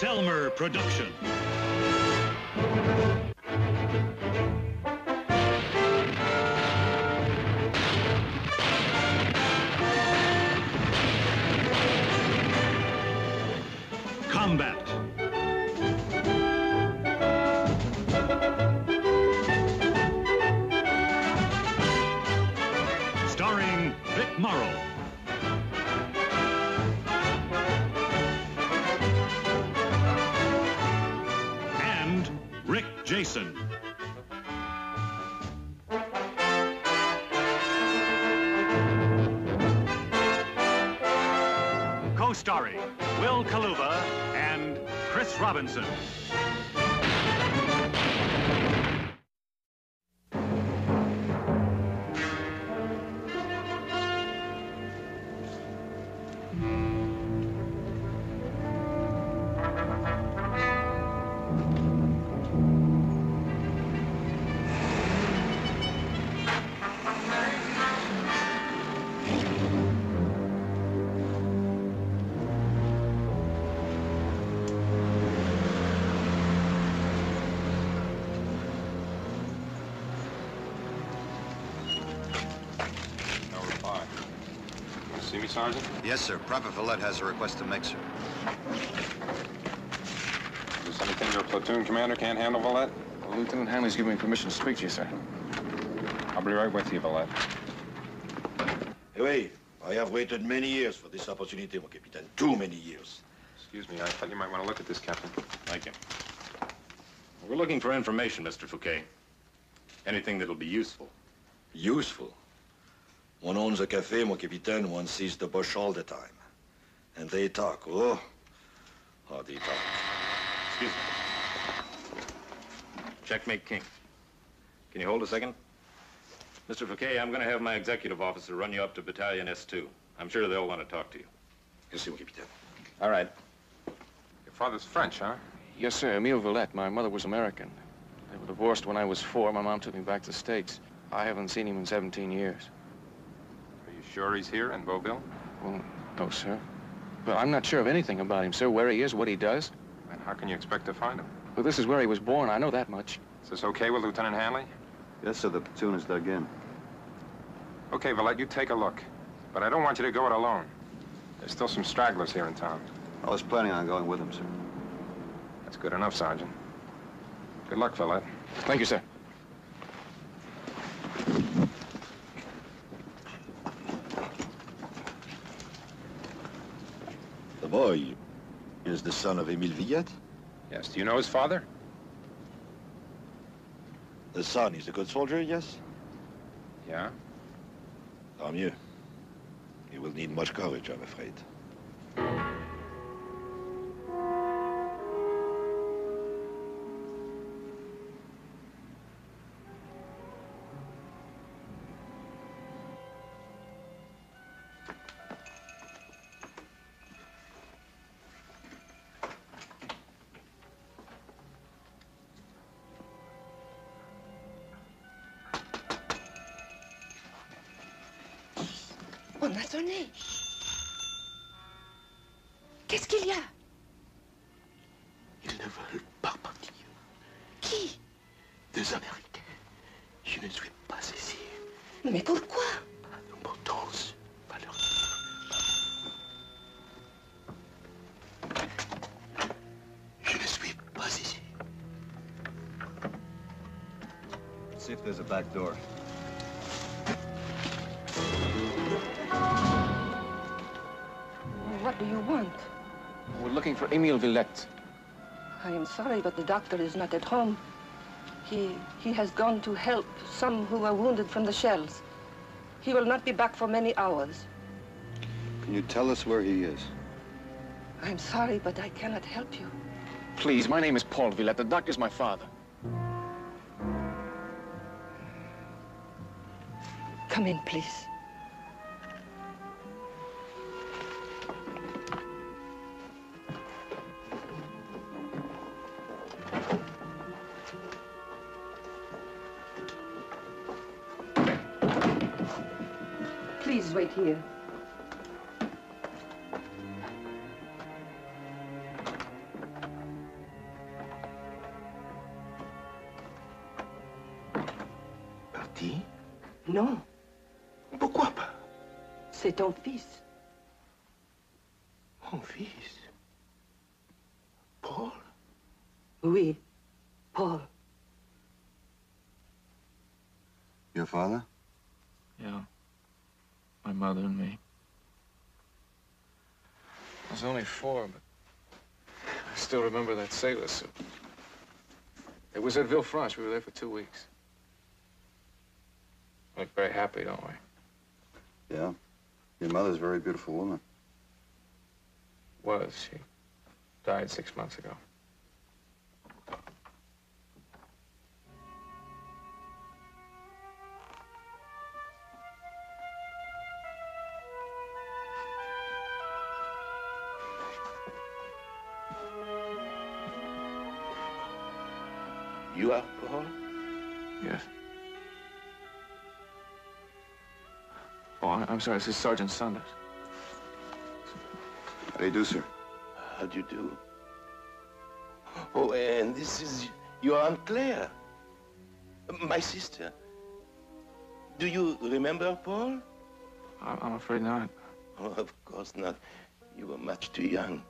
Selmer production. Combat. Starring Vic Morrow. And Rick Jason. Co-starring Will Kaluva and Chris Robinson. See me, Sergeant? Yes, sir. Private Villette has a request to make, sir. Is there anything your platoon commander can't handle, Villette? Well, Lieutenant Hanley's given me permission to speak to you, sir. I'll be right with you, Villette. Oui, I have waited many years for this opportunity, mon capitaine. Too many years. Excuse me, I thought you might want to look at this, Captain. Thank you. We're looking for information, Mr. Fouquet. Anything that'll be useful. Useful? One owns a cafe, mon capitaine. One sees the bush all the time. And they talk. Oh, how they talk. Excuse me. Checkmate king. Can you hold a second? Mr. Fouquet, I'm going to have my executive officer run you up to Battalion S2. I'm sure they'll want to talk to you. Yes, mon capitaine. All right. Your father's French, huh? Yes, sir. Emile Villette. My mother was American. They were divorced when I was 4. My mom took me back to the States. I haven't seen him in 17 years. Are you sure he's here in Beauville? Well, no, sir. But I'm not sure of anything about him, sir. Where he is, what he does. And how can you expect to find him? Well, this is where he was born. I know that much. Is this okay with Lieutenant Hanley? Yes, sir. The platoon is dug in. Okay, Villette, you take a look. But I don't want you to go it alone. There's still some stragglers here in town. I was planning on going with him, sir. That's good enough, Sergeant. Good luck, Villette. Thank you, sir. The boy is the son of Emile Villette. Yes, do you know his father? The son is a good soldier, yes? Yeah. Tant mieux. He will need much courage, I'm afraid. On a sonné. Qu'est-ce qu'il y a? Ils ne veulent pas partir. Qui? Des Américains. Je ne suis pas ici. Mais pourquoi? Pas d'importance. Pas leur... Je ne suis pas ici. See if there's a back door. What do you want? We're looking for Emile Villette. I am sorry, but the doctor is not at home. He has gone to help some who were wounded from the shells. He will not be back for many hours. Can you tell us where he is? I'm sorry, but I cannot help you. Please, my name is Paul Villette. The doctor's my father. Come in, please. Please wait here. Non, Pourquoi pas? c'est ton fils. Mon fils. Paul? Oui, Paul. Your father? Yeah. My mother and me. I was only 4, but I still remember that sailor suit. It was at Villefranche. We were there for 2 weeks. We look very happy, don't we? Yeah. Your mother's a very beautiful woman. Was. She died 6 months ago. You are Paul? Yes. Oh, I'm sorry. This is Sergeant Saunders. How do you do, sir? How do you do? Oh, and this is your Aunt Claire. My sister. Do you remember Paul? I'm afraid not. Oh, of course not. You were much too young.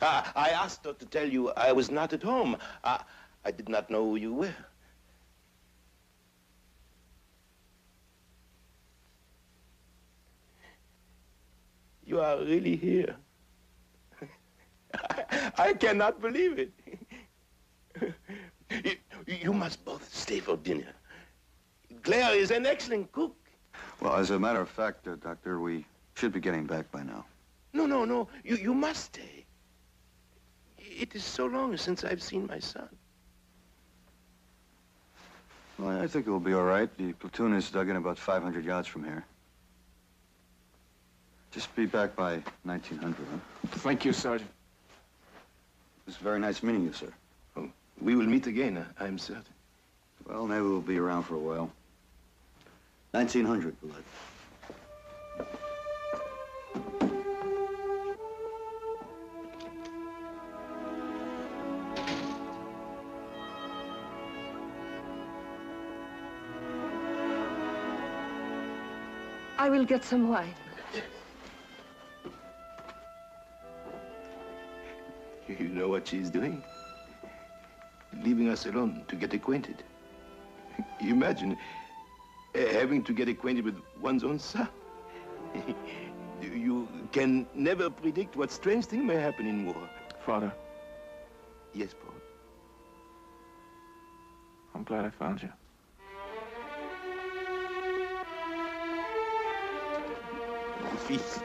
I asked her to tell you I was not at home. I did not know who you were. You are really here. I cannot believe it. You must both stay for dinner. Claire is an excellent cook. Well, as a matter of fact, Doctor, we should be getting back by now. No. You must stay. It is so long since I've seen my son. Well, I think it will be all right. The platoon is dug in about 500 yards from here. Just be back by 1900, huh? Thank you, Sergeant. It was very nice meeting you, sir. Oh, we will meet again, I'm certain. Well, maybe we'll be around for a while. 1900, blood. I will get some wine. You know what she's doing? Leaving us alone to get acquainted. Imagine having to get acquainted with one's own son. You can never predict what strange thing may happen in war. Father, Yes, Paul. I'm glad I found you. Peace.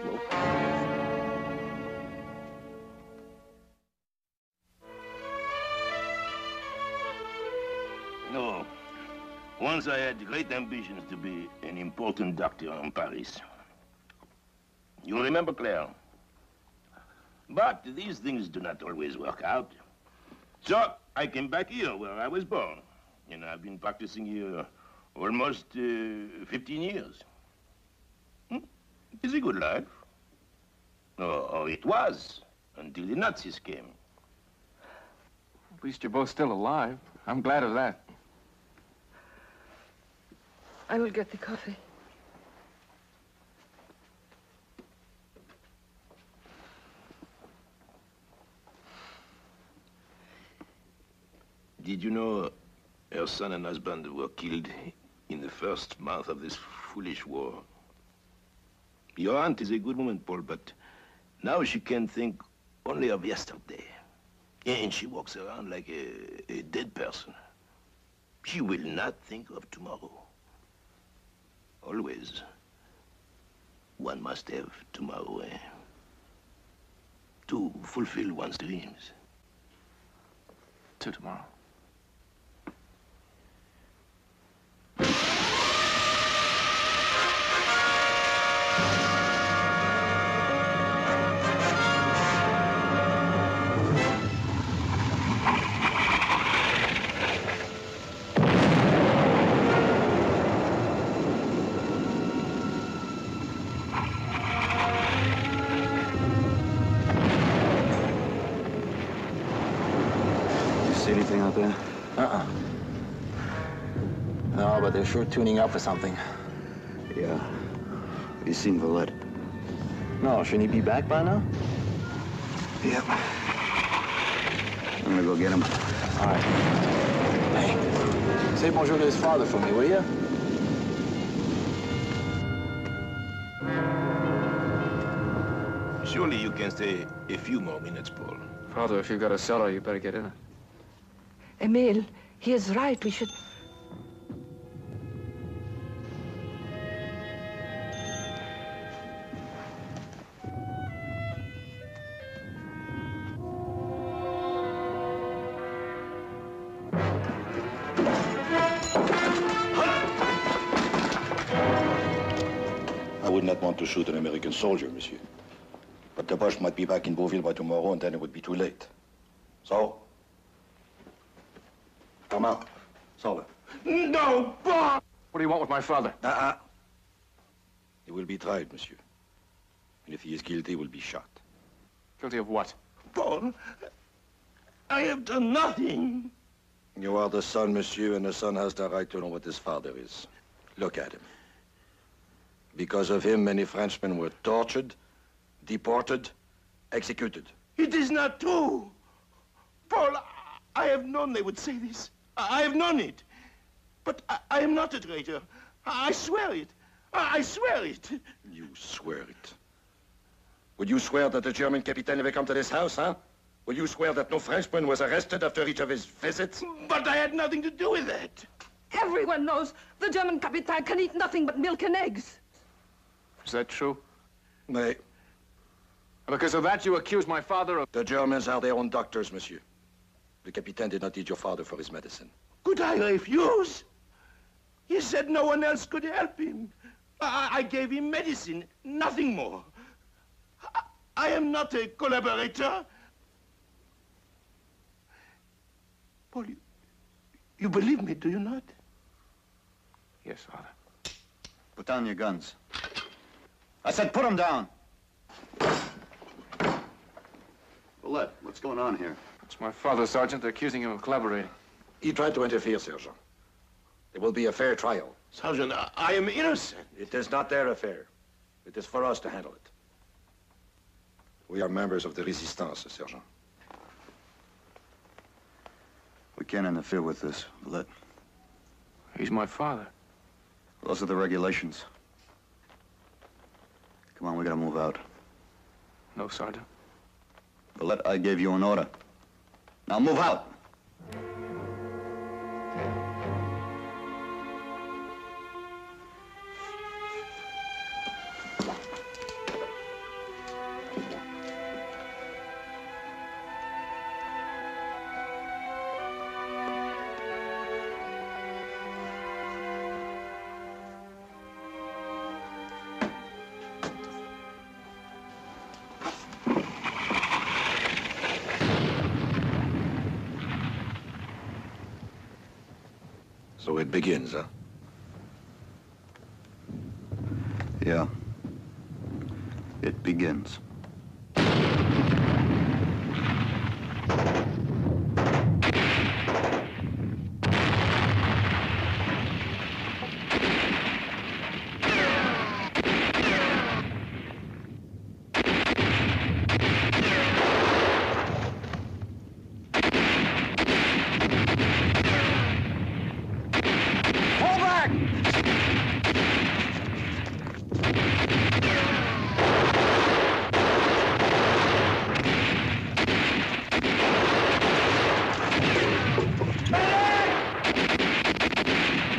No. Once I had great ambitions to be an important doctor in Paris. You remember, Claire? But these things do not always work out. So I came back here where I was born. And I've been practicing here almost 15 years. It's a good life. Oh, it was, until the Nazis came. At least you're both still alive. I'm glad of that. I will get the coffee. Did you know her son and husband were killed in the first month of this foolish war? Your aunt is a good woman, Paul, but now she can think only of yesterday. And she walks around like a dead person. She will not think of tomorrow. Always, one must have tomorrow, to fulfill one's dreams. Till tomorrow. See anything out there? No, but they're sure tuning up for something. Yeah. Have you seen Valette? No, shouldn't he be back by now? Yep. I'm gonna go get him. All right. Hey, say bonjour to his father for me, will you? Surely you can stay a few more minutes, Paul. Father, if you've got a cellar, you better get in it. Emile, he is right. We should... I would not want to shoot an American soldier, monsieur. But the Boche might be back in Beauville by tomorrow, and then it would be too late. So? Come out. Solve it. No, Paul! What do you want with my father? He will be tried, monsieur. And if he is guilty, he will be shot. Guilty of what? Paul, I have done nothing. You are the son, monsieur, and the son has the right to know what his father is. Look at him. Because of him, many Frenchmen were tortured, deported, executed. It is not true. Paul, I have known they would say this. I have known it. But I am not a traitor. I swear it. I swear it. You swear it. Would you swear that the German captain never come to this house, huh? Will you swear that no Frenchman was arrested after each of his visits? But I had nothing to do with that. Everyone knows the German Capitan can eat nothing but milk and eggs. Is that true? Nay. Because of that, you accuse my father of... The Germans are their own doctors, monsieur. The Capitaine did not eat your father for his medicine. Could I refuse? He said no one else could help him. I gave him medicine, nothing more. I am not a collaborator. Paul, you believe me, do you not? Yes, Father. Put down your guns. I said put them down. Valette, what's going on here? It's my father, Sergeant. They're accusing him of collaborating. He tried to interfere, Sergeant. There will be a fair trial. Sergeant, I am innocent. It is not their affair. It is for us to handle it. We are members of the Resistance, Sergeant. We can't interfere with this, Valette. He's my father. Those are the regulations. Come on, we gotta move out. No, Sergeant. Valette, I gave you an order. Now move out! So it begins, huh? Yeah. It begins.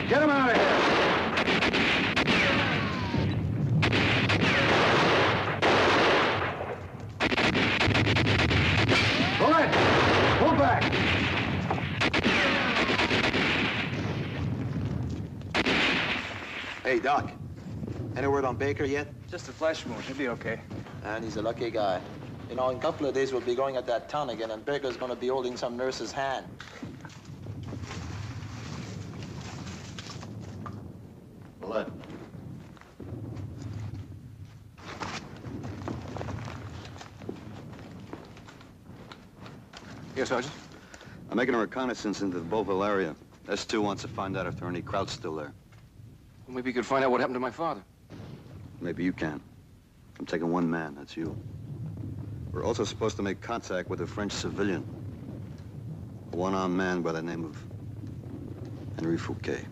Get him out of here! Bullet! Pull back! Hey, Doc. Any word on Baker yet? Just a flesh wound. He'll be okay. And he's a lucky guy. You know, in a couple of days, we'll be going at that town again, and Baker's going to be holding some nurse's hand. Valette. Yes, Sergeant? I'm I'm making a reconnaissance into the Beauville area. S2 wants to find out if there are any Krauts still there. Well, maybe you could find out what happened to my father. Maybe you can. I'm taking one man, that's you. We're also supposed to make contact with a French civilian. A one-armed man by the name of Henry Fouquet.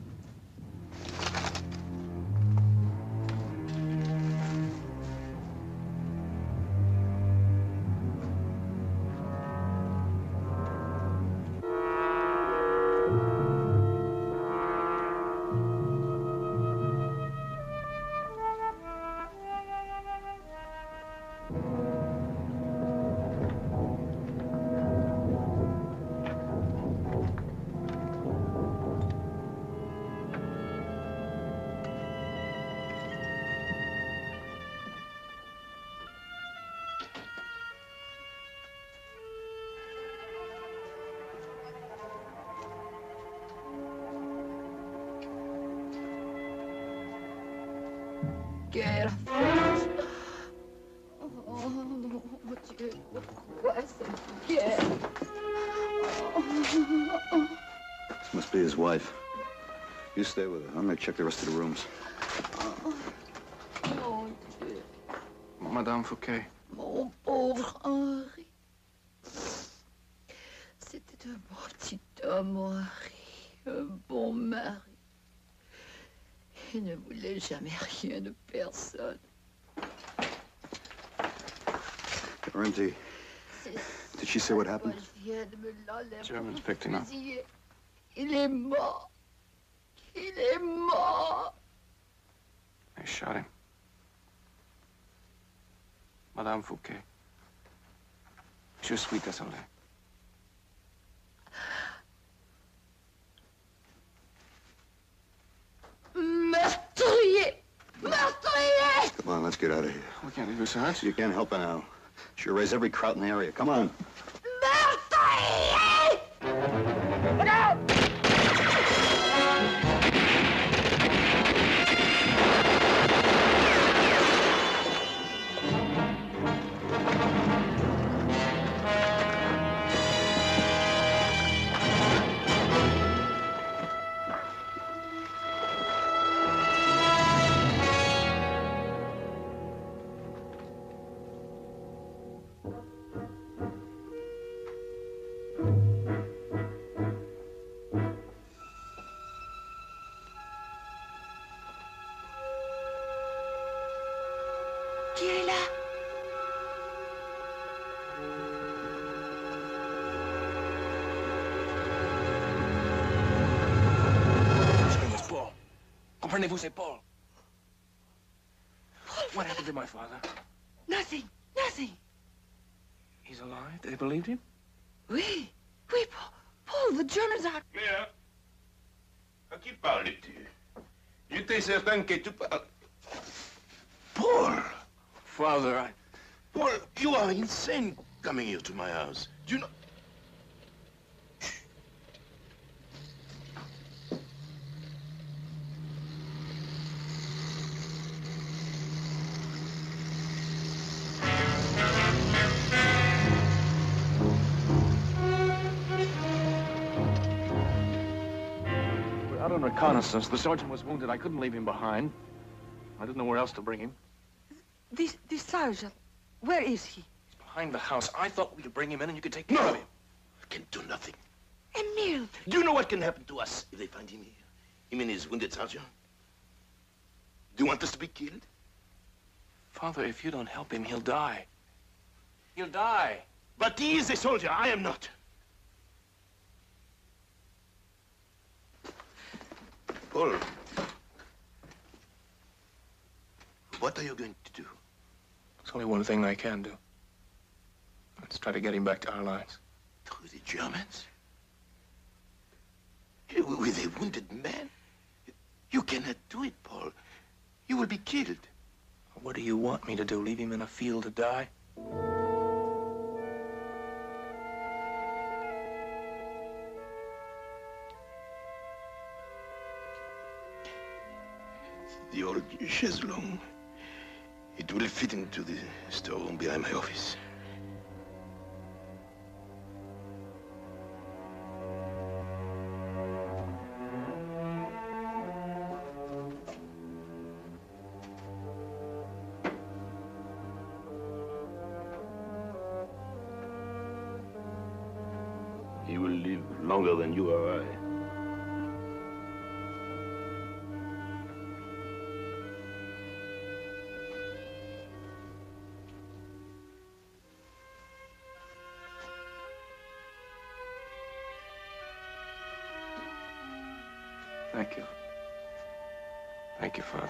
Quelle force! Oh, mon Dieu, pourquoi cette guerre? This must be his wife. You stay with her. I'm gonna check the rest of the rooms. Mon Dieu. Madame Fouquet. Mon pauvre Henri. C'était un bon petit homme, Henri. Un bon mari. Il ne voulait jamais rien de personne. Laurenti, did she say what happened? Germans picked him up. Il est mort. Il est mort. They shot him. Madame Fouquet. Je suis désolé. Meurtrier! Meurtrier! Come on, let's get out of here. We can't leave her, Sarge. You can't help her now. She'll raise every Kraut in the area. Come on. Meurtrier! Look out! Qui est là? His name was Paul. Comprenez-vous, c'est Paul. What happened to my father? Nothing, nothing. He's alive? They believed him? Oui, oui, Paul, the Germans are... Claire, à qui parlais-tu? J'étais certain que tu parles... Paul! Father, I... Paul, you are insane coming here to my house. Do you know... We're out on reconnaissance. The sergeant was wounded. I couldn't leave him behind. I didn't know where else to bring him. This sergeant, where is he? He's behind the house. I thought we could bring him in and you could take care of him. I can do nothing. Emile! Do you know what can happen to us if they find him here? Him and his wounded sergeant? Do you want us to be killed? Father, if you don't help him, he'll die. He'll die. But he is a soldier. I am not. Paul, what are you going to do? There's only one thing I can do. Let's try to get him back to our lines. Through the Germans? With a wounded man? You cannot do it, Paul. You will be killed. What do you want me to do? Leave him in a field to die? The old chaise longue. It will fit into the storeroom behind my office. stronger than you or I. Thank you. Thank you, Father.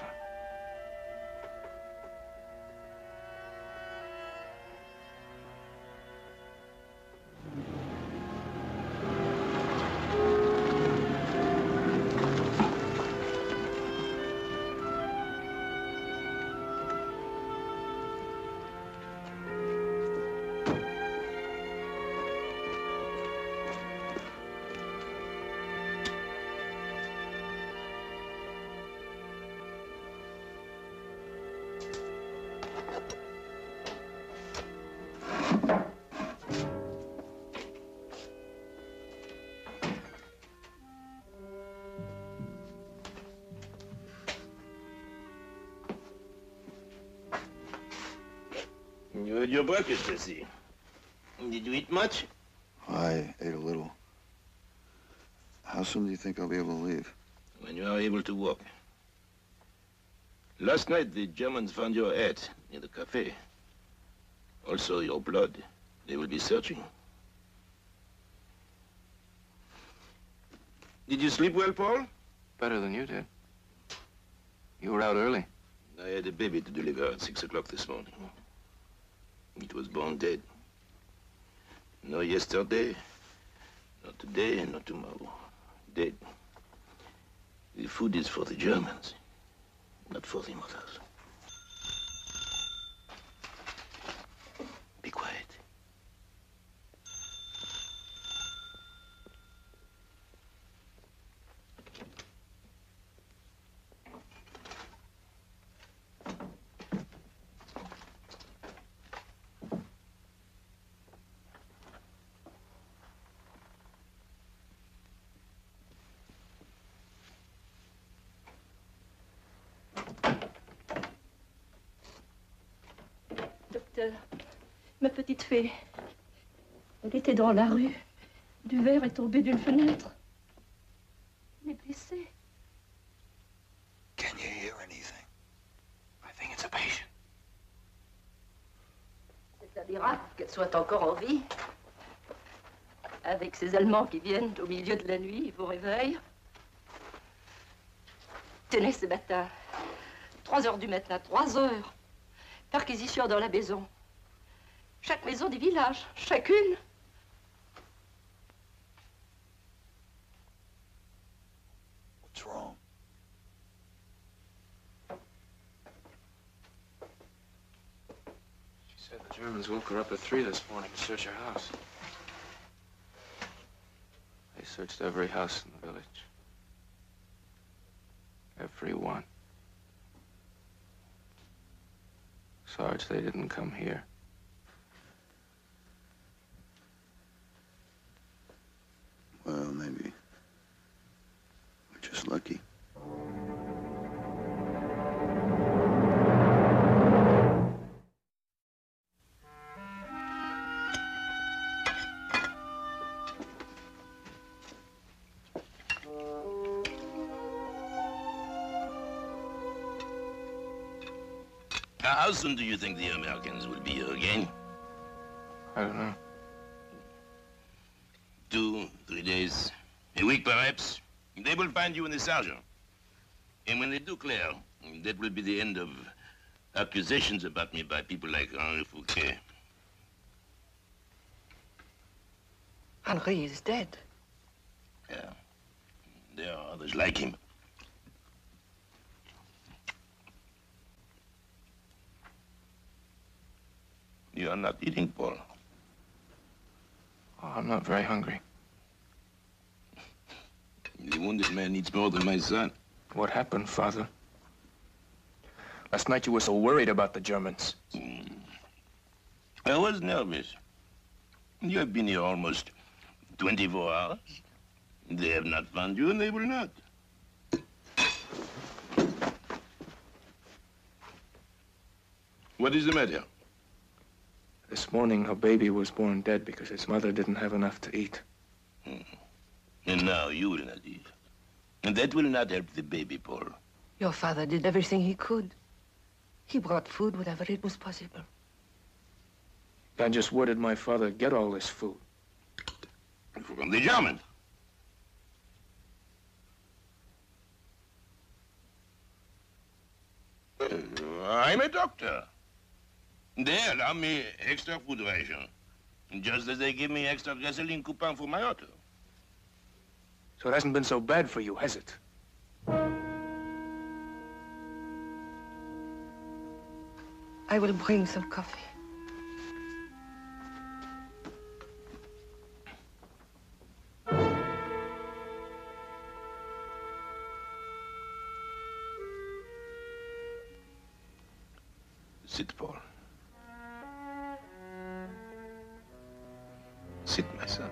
You had your breakfast, I see. Did you eat much? I ate a little. How soon do you think I'll be able to leave? When you are able to walk. Last night, the Germans found your hat in the cafe. Also, your blood. They will be searching. Did you sleep well, Paul? Better than you did. You were out early. I had a baby to deliver at 6 o'clock this morning. It was born dead. No yesterday, not today, not tomorrow. Dead. The food is for the Germans, not for the mothers. Be quiet. Docteur, ma petite fée, elle était dans la rue. Du verre est tombé d'une fenêtre. Elle est blessée. Can you hear anything? I think it's a patient. C'est un miracle qu'elle soit encore en vie. Avec ces Allemands qui viennent au milieu de la nuit, ils vous réveillent. Tenez ce matin, 3 heures du matin, 3 heures. Perquisition dans la maison. Chaque maison du village, chacune. What's wrong? She said the Germans woke her up at 3 this morning to search her house. They searched every house in the village. Every one. Sarge, they didn't come here. Well, maybe. We're just lucky. How soon do you think the Americans will be here again? I don't know. 2, 3 days, a week perhaps. They will find you in the sergeant. And when they do, Claire, that will be the end of accusations about me by people like Henri Fouquet. Henri is dead. Yeah. There are others like him. You are not eating, Paul. Oh, I'm not very hungry. The wounded man needs more than my son. What happened, Father? Last night you were so worried about the Germans. I was nervous. You have been here almost 24 hours. They have not found you, and they will not. What is the matter? This morning, a baby was born dead because his mother didn't have enough to eat. And now you will not eat. And that will not help the baby, Paul. Your father did everything he could. He brought food whenever it was possible. Then just where did my father get all this food? From the Germans. I'm a doctor. They allow me extra food ration, just as they give me extra gasoline coupon for my auto. So it hasn't been so bad for you, has it? I will bring some coffee. Sit, Paul. Sit, my son.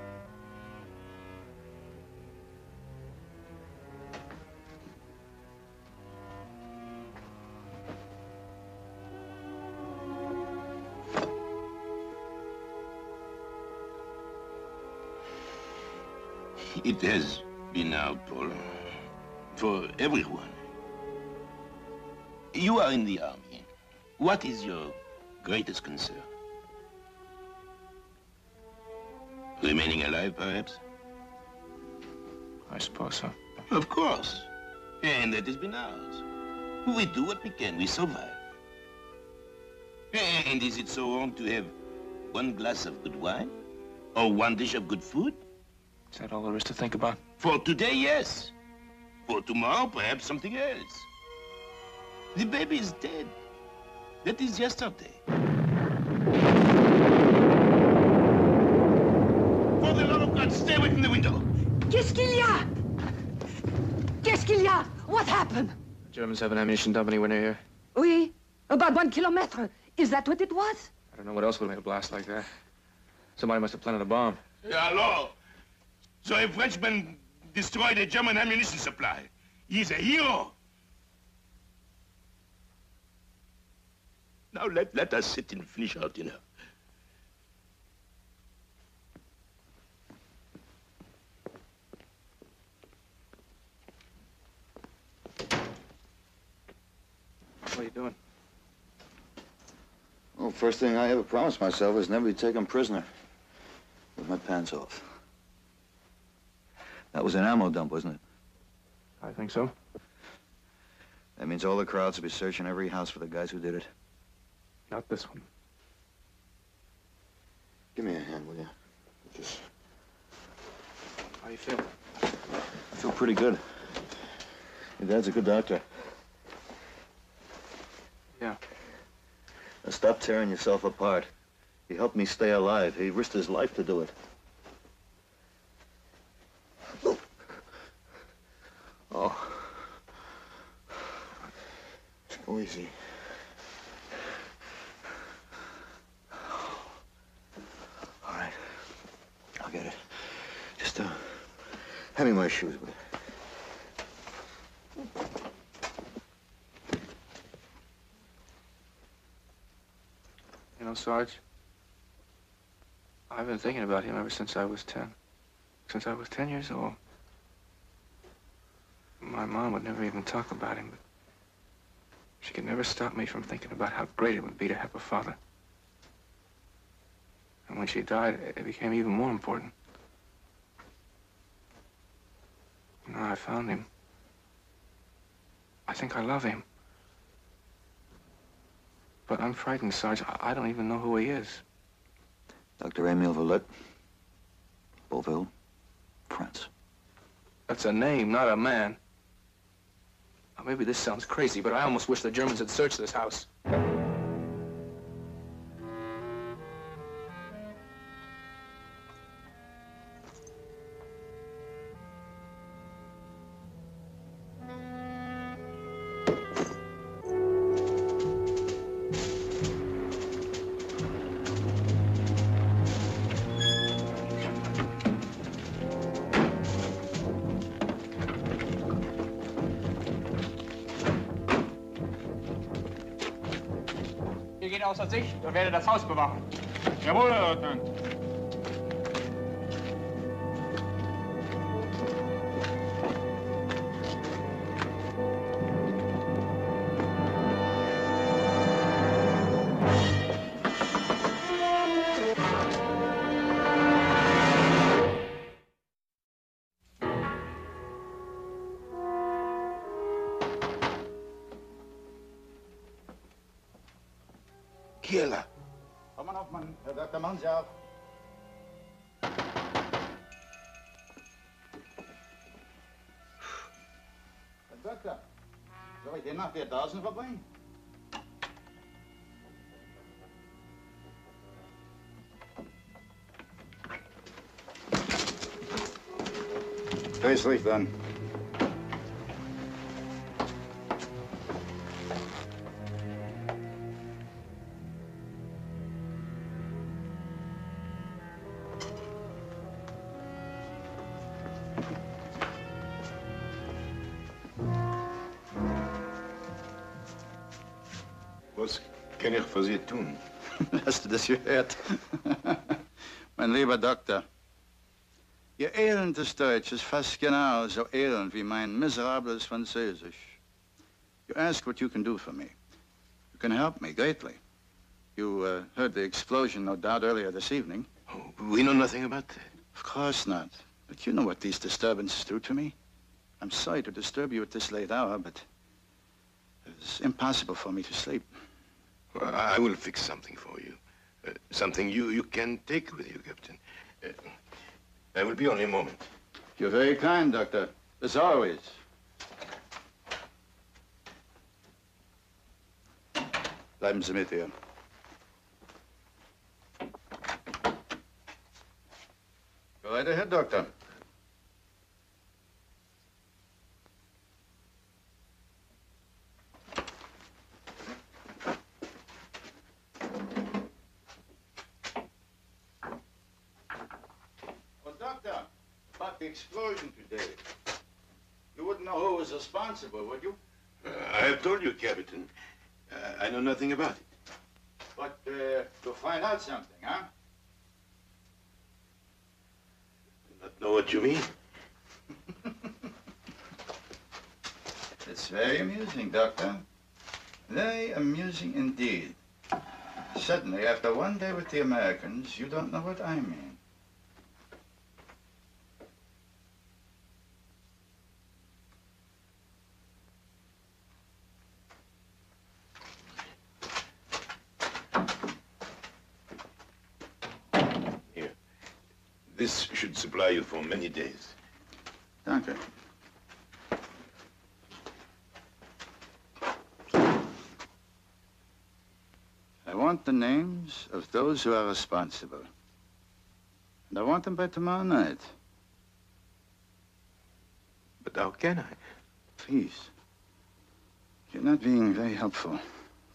It has been now, Paul, for everyone. You are in the army. What is your greatest concern? Remaining alive, perhaps? I suppose so. Of course. And that has been ours. We do what we can. We survive. And is it so wrong to have one glass of good wine? Or one dish of good food? Is that all there is to think about? For today, yes. For tomorrow, perhaps something else. The baby is dead. That is yesterday. For the love of God, stay away from the window. Qu'est-ce qu'il y a? Qu'est-ce qu'il y a? What happened? The Germans have an ammunition dump anywhere near here? Oui, about 1 kilometer. Is that what it was? I don't know what else would have made a blast like that. Somebody must have planted a bomb. Hello. So a Frenchman destroyed a German ammunition supply. He's a hero. Now let us sit and finish our dinner. What are you doing? Well, first thing I ever promised myself is never be taken prisoner with my pants off. That was an ammo dump, wasn't it? I think so. That means all the crowds will be searching every house for the guys who did it. Not this one. Give me a hand, will you? With this. How you feel? I feel pretty good. Your dad's a good doctor. Yeah. Now stop tearing yourself apart. He helped me stay alive. He risked his life to do it. Oh. Go easy. All right. I'll get it. Just, hand me my shoes, will you? You know, Sarge, I've been thinking about him ever since I was 10. Since I was 10 years old. My mom would never even talk about him, but she could never stop me from thinking about how great it would be to have a father. And when she died, it became even more important. Now I found him. I think I love him. But I'm frightened, Sarge. I don't even know who he is. Dr. Emile Valette, Beauville, France. That's a name, not a man. Now, maybe this sounds crazy, but I almost wish the Germans had searched this house. Ihr geht außer Sicht und werdet das Haus bewachen. Jawohl, Herr Leutnant. qui est là? Komm mal auf, Mann. Herr Dr. machen Sie auf. Herr Doktor, soll ich die Nacht hier draußen verbringen? Dreh's Licht an. Was kann ich für Sie tun? Hast du das gehört? Mein lieber Doktor, Ihr elendes Deutsch ist fast genau so elend wie mein miserables Französisch. You ask what you can do for me. You can help me greatly. You heard the explosion, no doubt, earlier this evening. Oh, we know nothing about that. Of course not. But you know what these disturbances do to me. I'm sorry to disturb you at this late hour, but it's impossible for me to sleep. Well, I will fix something for you. Something you can take with you, Captain. I will be only a moment. You're very kind, Doctor, as always. Bleiben Sie mit ihr. Go right ahead, Doctor. The explosion today. You wouldn't know who was responsible, would you? I have told you, Captain. I know nothing about it. But you'll find out something, huh? Do not know what you mean. It's very amusing, Doctor. Very amusing indeed. Suddenly, after one day with the Americans, you don't know what I mean. This should supply you for many days. Danke. I want the names of those who are responsible. And I want them by tomorrow night. But how can I? Please. You're not being very helpful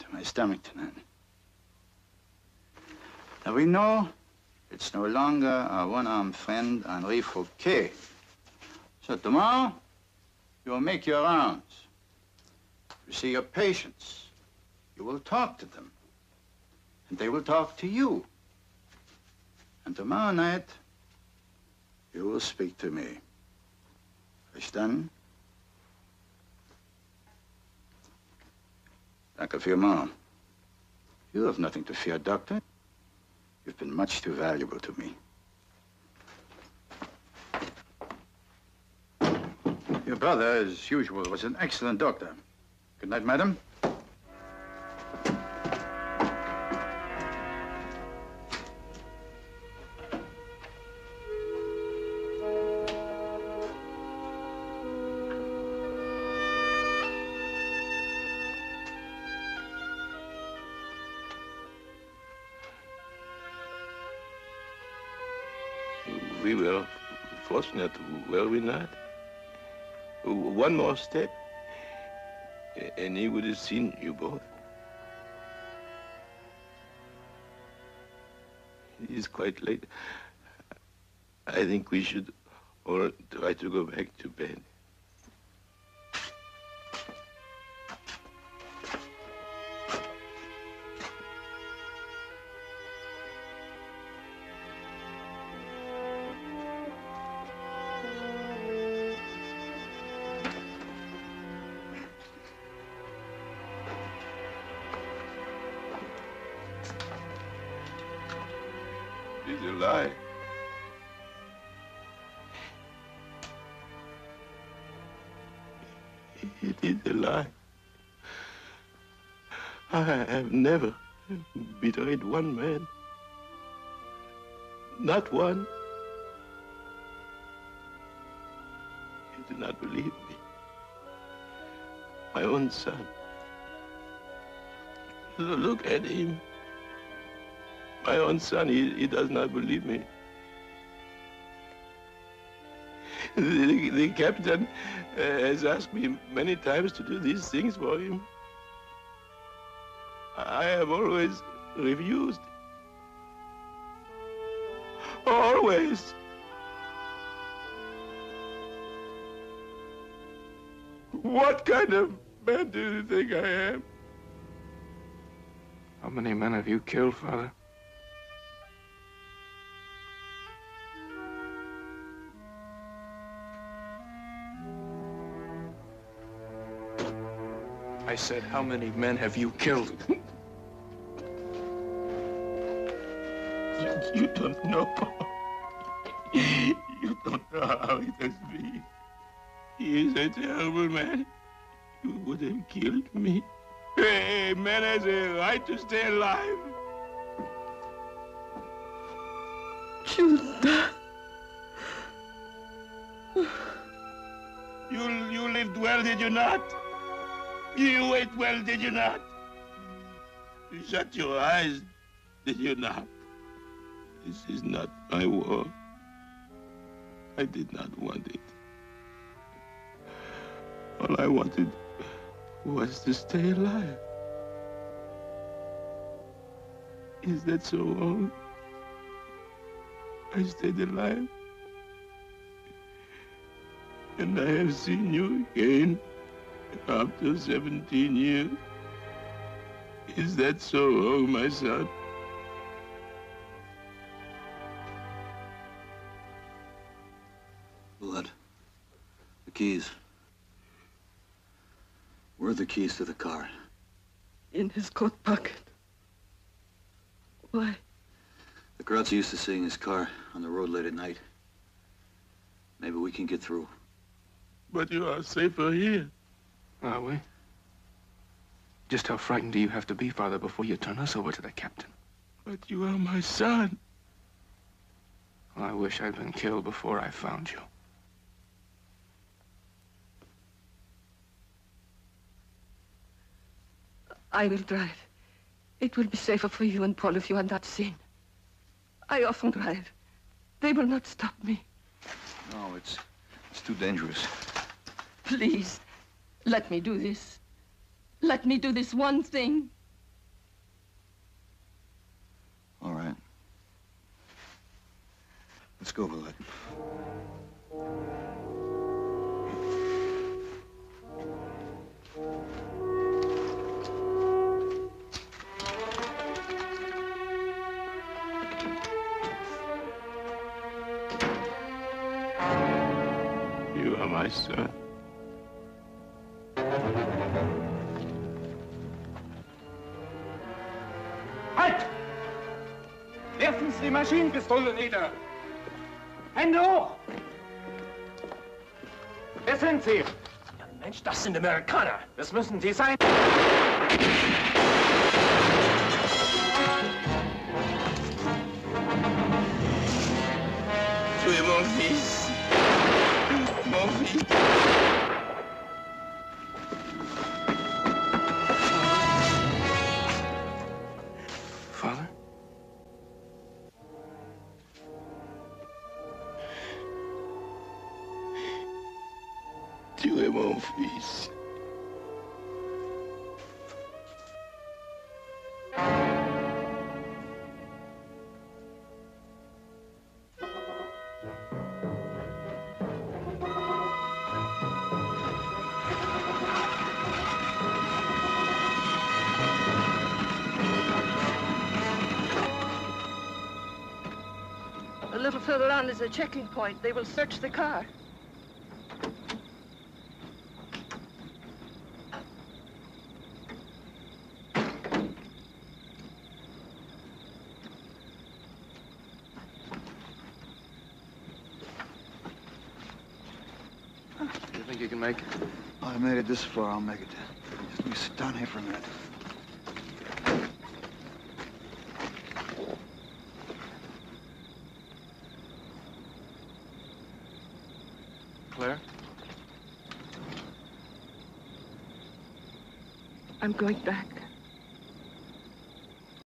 to my stomach tonight. Now, we know it's no longer our one-armed friend, Henri Fouquet. So tomorrow, you will make your rounds. You see your patients. You will talk to them. And they will talk to you. And tomorrow night, you will speak to me. Verstanden? Danke vielmals. You have nothing to fear, Doctor. You've been much too valuable to me. Your brother, as usual, was an excellent doctor. Good night, madam. We were fortunate, were we not? One more step, and he would have seen you both. It is quite late. I think we should all try to go back to bed. It's a lie. It is a lie. I have never betrayed one man. Not one. You do not believe me. My own son. Look at him. My own son, he does not believe me. The captain has asked me many times to do these things for him. I have always refused. Always. What kind of man do you think I am? How many men have you killed, Father? I said, how many men have you killed? You don't know. You don't know how it has been. He is a terrible man. You would have killed me. A man has a right to stay alive. Judah. You lived well, did you not? You ate well, did you not? You shut your eyes, did you not? This is not my war. I did not want it. All I wanted was to stay alive. Is that so wrong? I stayed alive. And I have seen you again after 17 years. Is that so wrong, my son? Blood. The keys. Where are the keys to the car? In his coat pocket. Why? The crowd's used to seeing his car on the road late at night. Maybe we can get through. But you are safer here. Are we? Just how frightened do you have to be, Father, before you turn us over to the captain? But you are my son. Well, I wish I'd been killed before I found you. I will drive. It will be safer for you and Paul if you are not seen. I often drive. They will not stop me. No, it's too dangerous. Please, let me do this. Let me do this one thing. All right. Let's go, Valette. You are my son. Halt! Werfen Sie die Maschinenpistole nieder! Hände hoch! Wer sind Sie? Ja, Mensch, das sind Amerikaner. Das müssen Sie sein. Tu es mon fils. Mon fils. Father? Tu es mon fils. A little further on is a checking point. They will search the car. Do you think you can make it? I made it this far, I'll make it. Just let me sit down here for a minute. Claire? I'm going back.